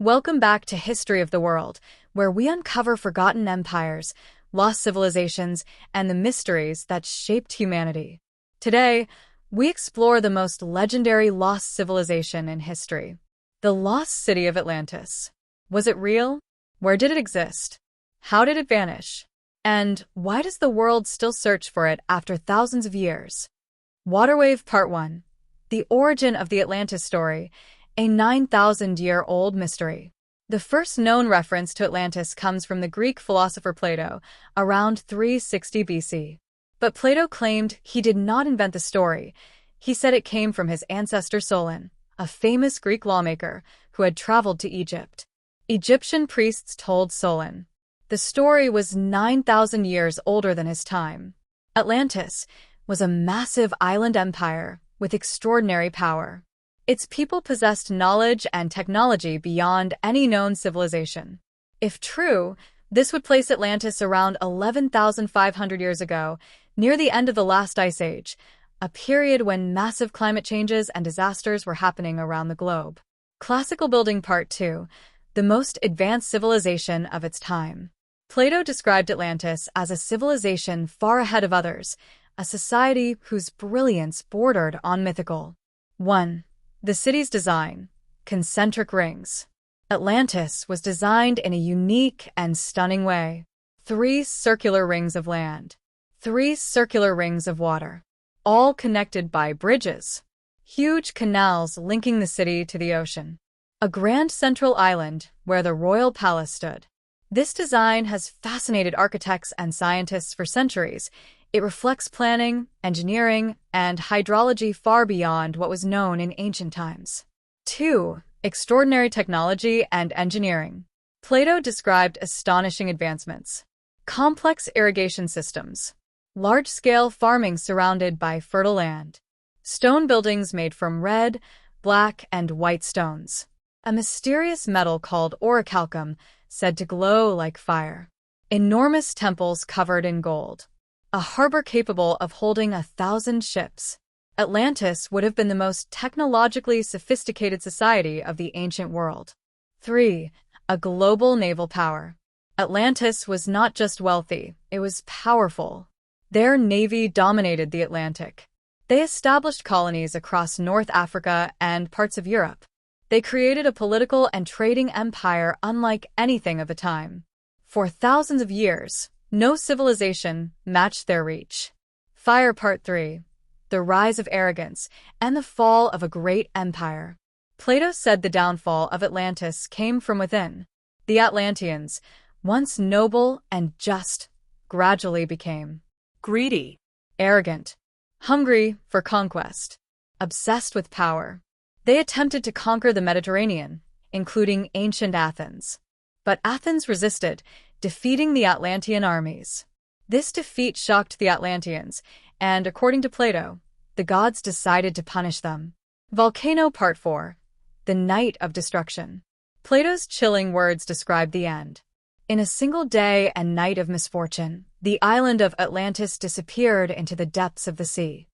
Welcome back to History of the World, where we uncover forgotten empires, lost civilizations, and the mysteries that shaped humanity. Today, we explore the most legendary lost civilization in history, the Lost City of Atlantis. Was it real? Where did it exist? How did it vanish? And why does the world still search for it after thousands of years? Waterwave Part 1. The Origin of the Atlantis Story, a 9,000-year-old mystery. The first known reference to Atlantis comes from the Greek philosopher Plato, around 360 BC. But Plato claimed he did not invent the story. He said it came from his ancestor Solon, a famous Greek lawmaker who had traveled to Egypt. Egyptian priests told Solon the story was 9,000 years older than his time. Atlantis was a massive island empire with extraordinary power. Its people possessed knowledge and technology beyond any known civilization. If true, this would place Atlantis around 11,500 years ago, near the end of the last ice age, a period when massive climate changes and disasters were happening around the globe. Classical Building Part 2. The most advanced civilization of its time. Plato described Atlantis as a civilization far ahead of others, a society whose brilliance bordered on mythical. 1. The city's design. Concentric rings. Atlantis was designed in a unique and stunning way. 3 circular rings of land. 3 circular rings of water. All connected by bridges. Huge canals linking the city to the ocean. A grand central island where the royal palace stood. This design has fascinated architects and scientists for centuries. It reflects planning, engineering, and hydrology far beyond what was known in ancient times. 2. Extraordinary technology and engineering. Plato described astonishing advancements. Complex irrigation systems. Large-scale farming surrounded by fertile land. Stone buildings made from red, black, and white stones. A mysterious metal called orichalcum said to glow like fire. Enormous temples covered in gold. A harbor capable of holding 1,000 ships. Atlantis would have been the most technologically sophisticated society of the ancient world. 3. A global naval power. Atlantis was not just wealthy, it was powerful. Their navy dominated the Atlantic. They established colonies across North Africa and parts of Europe. They created a political and trading empire unlike anything of the time. For thousands of years, no civilization matched their reach. Fire Part 3. The Rise of Arrogance and the Fall of a Great Empire. Plato said the downfall of Atlantis came from within. The Atlanteans, once noble and just, gradually became greedy, arrogant, hungry for conquest, obsessed with power. They attempted to conquer the Mediterranean, including ancient Athens. But Athens resisted, defeating the Atlantean armies. This defeat shocked the Atlanteans, and according to Plato, the gods decided to punish them. Volcano Part 4. The Night of Destruction. Plato's chilling words describe the end. In a single day and night of misfortune, the island of Atlantis disappeared into the depths of the sea.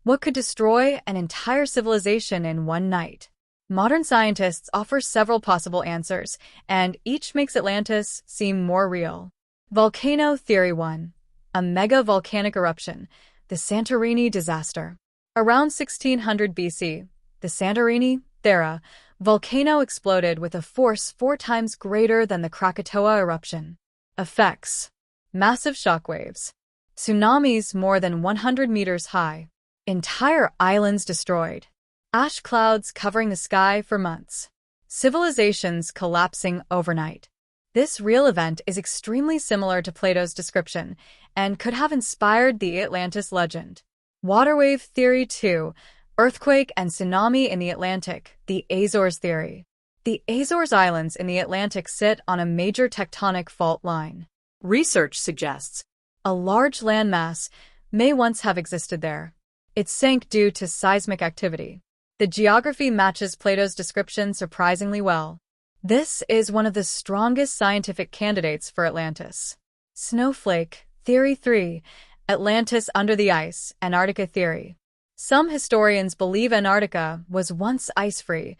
What could destroy an entire civilization in one night? Modern scientists offer several possible answers, and each makes Atlantis seem more real. Volcano Theory 1. A mega-volcanic eruption, the Santorini disaster. Around 1600 BC, the Santorini, Thera, volcano exploded with a force 4 times greater than the Krakatoa eruption. Effects: massive shockwaves. Tsunamis more than 100 meters high. Entire islands destroyed. Ash clouds covering the sky for months. Civilizations collapsing overnight. This real event is extremely similar to Plato's description and could have inspired the Atlantis legend. Waterwave Theory 2. Earthquake and tsunami in the Atlantic, the Azores theory. The Azores Islands in the Atlantic sit on a major tectonic fault line. Research suggests a large landmass may once have existed there. It sank due to seismic activity. The geography matches Plato's description surprisingly well. This is one of the strongest scientific candidates for Atlantis. Snowflake Theory 3. Atlantis under the ice, Antarctica theory. Some historians believe Antarctica was once ice-free,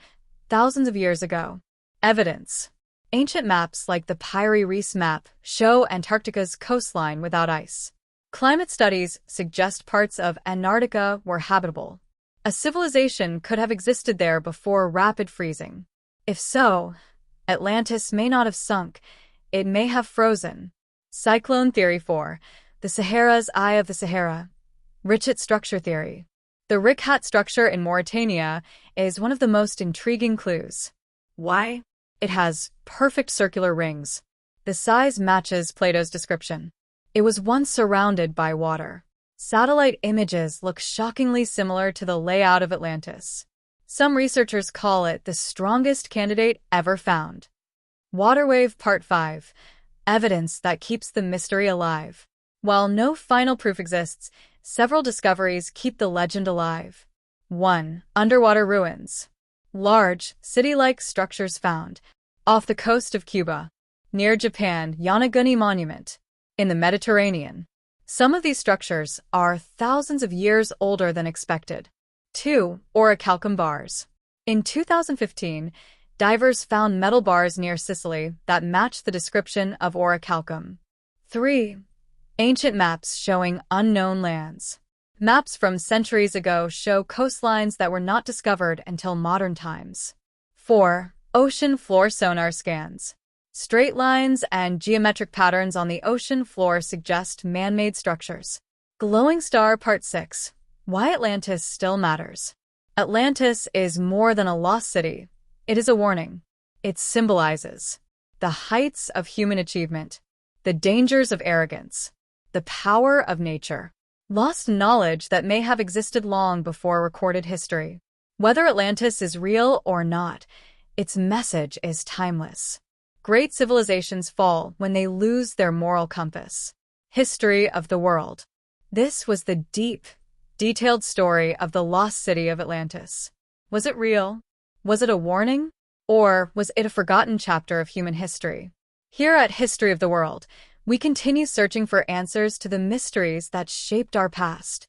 thousands of years ago. Evidence. Ancient maps like the Piri Reis map show Antarctica's coastline without ice. Climate studies suggest parts of Antarctica were habitable. A civilization could have existed there before rapid freezing. If so, Atlantis may not have sunk, it may have frozen. Cyclone Theory 4. The Sahara's Eye of the Sahara. Richet Structure Theory. The Richet structure in Mauritania is one of the most intriguing clues. Why? It has perfect circular rings. The size matches Plato's description. It was once surrounded by water. Satellite images look shockingly similar to the layout of Atlantis. Some researchers call it the strongest candidate ever found. Waterwave Part 5. Evidence that keeps the mystery alive. While no final proof exists, several discoveries keep the legend alive. 1. Underwater ruins. Large, city-like structures found off the coast of Cuba. Near Japan, Yonaguni Monument. In the Mediterranean. Some of these structures are thousands of years older than expected. 2. Orichalcum bars. In 2015, divers found metal bars near Sicily that match the description of orichalcum. 3. Ancient maps showing unknown lands. Maps from centuries ago show coastlines that were not discovered until modern times. 4. Ocean floor sonar scans. Straight lines and geometric patterns on the ocean floor suggest man-made structures. Glowing Star Part 6. Why Atlantis Still Matters. Atlantis is more than a lost city. It is a warning. It symbolizes the heights of human achievement, the dangers of arrogance, the power of nature, lost knowledge that may have existed long before recorded history. Whether Atlantis is real or not, its message is timeless. Great civilizations fall when they lose their moral compass. History of the world. This was the deep, detailed story of the lost city of Atlantis. Was it real? Was it a warning? Or was it a forgotten chapter of human history? Here at History of the World, we continue searching for answers to the mysteries that shaped our past.